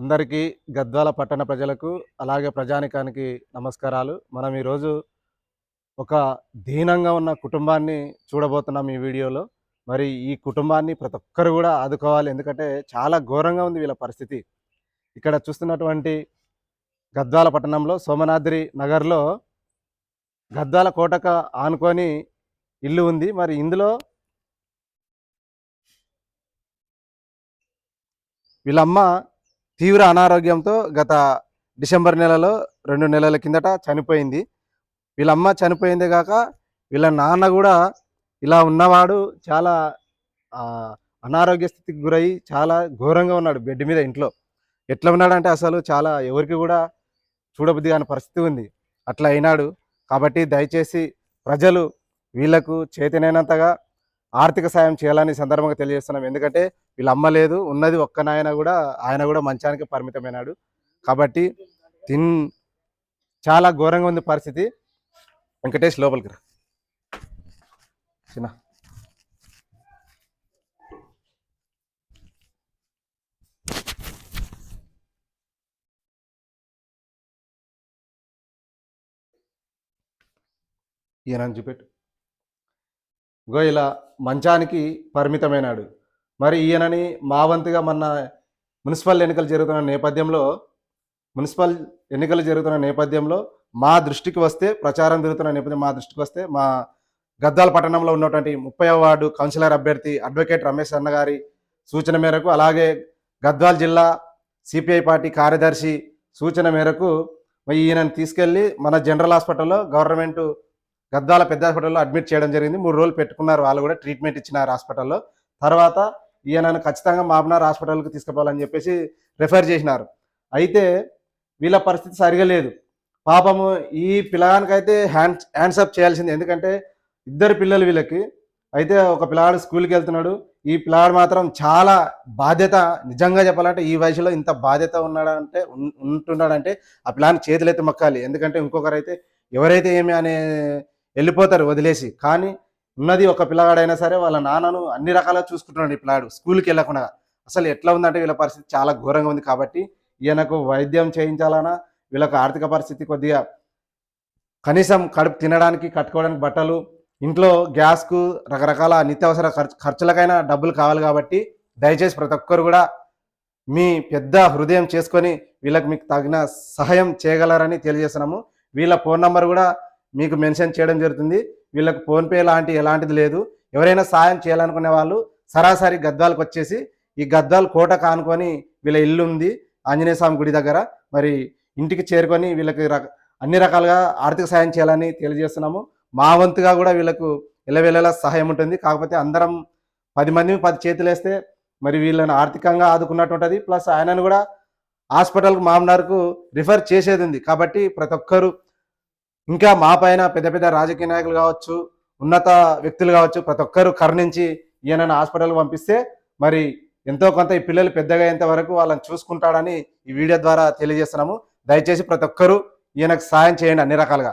అందరికీ గద్వాల పట్టణ ప్రజలకు, అలాగే ప్రజానికానికి నమస్కారాలు. మనం ఈరోజు ఒక దీనంగా ఉన్న కుటుంబాన్ని చూడబోతున్నాం ఈ వీడియోలో. మరి ఈ కుటుంబాన్ని ప్రతి ఒక్కరు గూడా ఆదుకోవాలి. ఎందుకంటే చాలా ఘోరంగా ఉంది వీళ్ళ పరిస్థితి. ఇక్కడ చూస్తున్నటువంటి గద్వాల పట్టణంలో సోమనాద్రి నగర్‌లో గద్వాల కోటకు ఆనుకొని ఇల్లు ఉంది. మరి ఇందులో వీళ్ళమ్మ తీవ్ర అనారోగ్యంతో గత డిసెంబర్ నెలలో 2 నెలల కిందట చనిపోయింది. వీళ్ళమ్మ చనిపోయిందే గాక, వీళ్ళ నాన్న గూడా ఇలా ఉన్నవాడు చాలా అనారోగ్య స్థితికి గురయ్యి చాలా ఘోరంగా ఉన్నాడు బెడ్ మీద ఇంట్లో. ఎట్లా ఉన్నాడంటే అసలు చాలా ఎవరికి గూడా చూడబుద్ధి కాని పరిస్థితి ఉంది. అట్లా అయినాడు. కాబట్టి దయచేసి ప్రజలు వీళ్ళకు చేతనైనంతగా ఆర్థిక సాయం చేయాలని సందర్భంగా తెలియజేస్తున్నాం. ఎందుకంటే వీళ్ళ అమ్మ లేదు. ఉన్నది ఒక్క నాయన గూడా, ఆయన గూడా మంచానికి పరిమితమైనాడు. కాబట్టి తిన్ చాలా ఘోరంగా ఉంది పరిస్థితి. వెంకటేష్ లోపలికి రా చిన్న. ఈయనని చూపెట్టు. గో ఇలా మంచానికి పరిమితమైనాడు. మరి ఈయనని మా వంతుగా మొన్న మున్సిపల్ ఎన్నికలు జరుగుతున్న నేపథ్యంలో మా దృష్టికి వస్తే, ప్రచారం జరుగుతున్న నేపథ్యం మా దృష్టికి వస్తే, మా గద్వాల పట్టణంలో ఉన్నటువంటి 30వ వార్డు కౌన్సిలర్ అభ్యర్థి అడ్వకేట్ రమేష్ అన్న గారి సూచన మేరకు, అలాగే గద్వాల జిల్లా సిపిఐ పార్టీ కార్యదర్శి సూచన మేరకు ఈయనను తీసుకెళ్ళి మన జనరల్ హాస్పిటల్లో, గవర్నమెంట్ గద్వాల పెద్ద హాస్పిటల్లో అడ్మిట్ చేయడం జరిగింది. 3 రోజులు పెట్టుకున్నారు. వాళ్ళు కూడా ట్రీట్మెంట్ ఇచ్చినారు హాస్పిటల్లో. తర్వాత ఈయనను ఖచ్చితంగా మాబ్నార్ హాస్పిటల్కి తీసుకుపోవాలని చెప్పేసి రెఫర్ చేసినారు. అయితే వీళ్ళ పరిస్థితి సరిగా లేదు. పాపము ఈ పిల్లగానికైతే హ్యాండ్సప్ చేయాల్సింది. ఎందుకంటే ఇద్దరు పిల్లలు వీళ్ళకి. అయితే ఒక పిల్లగాడు స్కూల్కి వెళ్తున్నాడు. ఈ పిల్లగాడు మాత్రం చాలా బాధ్యత, నిజంగా చెప్పాలంటే ఈ వయసులో ఇంత బాధ్యత ఉంటున్నాడంటే ఆ పిల్లానికి చేతులైతే మొక్కాలి. ఎందుకంటే ఇంకొకరైతే ఎవరైతే ఏమి అనే వెళ్ళిపోతారు వదిలేసి. కానీ ఉన్నది ఒక పిల్లగాడైనా సరే వాళ్ళ నాన్నను అన్ని రకాలుగా చూసుకుంటున్నాడు ఈ పిల్లాడు స్కూల్కి వెళ్ళకుండా. అసలు ఎట్లా ఉందంటే వీళ్ళ పరిస్థితి చాలా ఘోరంగా ఉంది. కాబట్టి ఈయనకు వైద్యం చేయించాలన్నా, వీళ్ళకు ఆర్థిక పరిస్థితి కొద్దిగా కనీసం కడుపు తినడానికి, కట్టుకోవడానికి బట్టలు, ఇంట్లో గ్యాస్కు, రకరకాల నిత్యావసర ఖర్చులకైనా డబ్బులు కావాలి. కాబట్టి దయచేసి ప్రతి ఒక్కరు కూడా మీ పెద్ద హృదయం చేసుకొని వీళ్ళకి మీకు తగిన సహాయం చేయగలరని తెలియజేస్తున్నాము. వీళ్ళ ఫోన్ నంబర్ కూడా మీకు మెన్షన్ చేయడం జరుగుతుంది. వీళ్ళకి ఫోన్పే ఎలాంటిది లేదు. ఎవరైనా సాయం చేయాలనుకునే వాళ్ళు సరాసరి గద్వాలకు వచ్చేసి, ఈ గద్వాల కోట కానుకొని వీళ్ళ ఇల్లు ఉంది ఆంజనేయ స్వామి గుడి దగ్గర. మరి ఇంటికి చేరుకొని వీళ్ళకి అన్ని రకాలుగా ఆర్థిక సాయం చేయాలని తెలియజేస్తున్నాము. మా వంతుగా కూడా వీళ్ళకు ఎల్లవేళలా సహాయం ఉంటుంది. కాకపోతే అందరం 10 మంది 10 చేతులు వేస్తే మరి వీళ్ళని ఆర్థికంగా ఆదుకున్నట్టు ఉంటుంది. ప్లస్ ఆయనను కూడా హాస్పిటల్కు మామ్నార్కు రిఫర్ చేసేది ఉంది. కాబట్టి ప్రతి ఒక్కరు ఇంకా మా పైన పెద్ద పెద్ద రాజకీయ నాయకులు కావచ్చు, ఉన్నత వ్యక్తులు కావచ్చు, ప్రతి ఒక్కరు కరుణించి ఈయనను హాస్పిటల్కి పంపిస్తే మరి ఎంతో కొంత ఈ పిల్లలు పెద్దగా అయ్యేంత వరకు వాళ్ళని చూసుకుంటాడని ఈ వీడియో ద్వారా తెలియజేస్తున్నాము. దయచేసి ప్రతి ఒక్కరూ ఈయనకు సాయం చేయండి అన్ని రకాలుగా.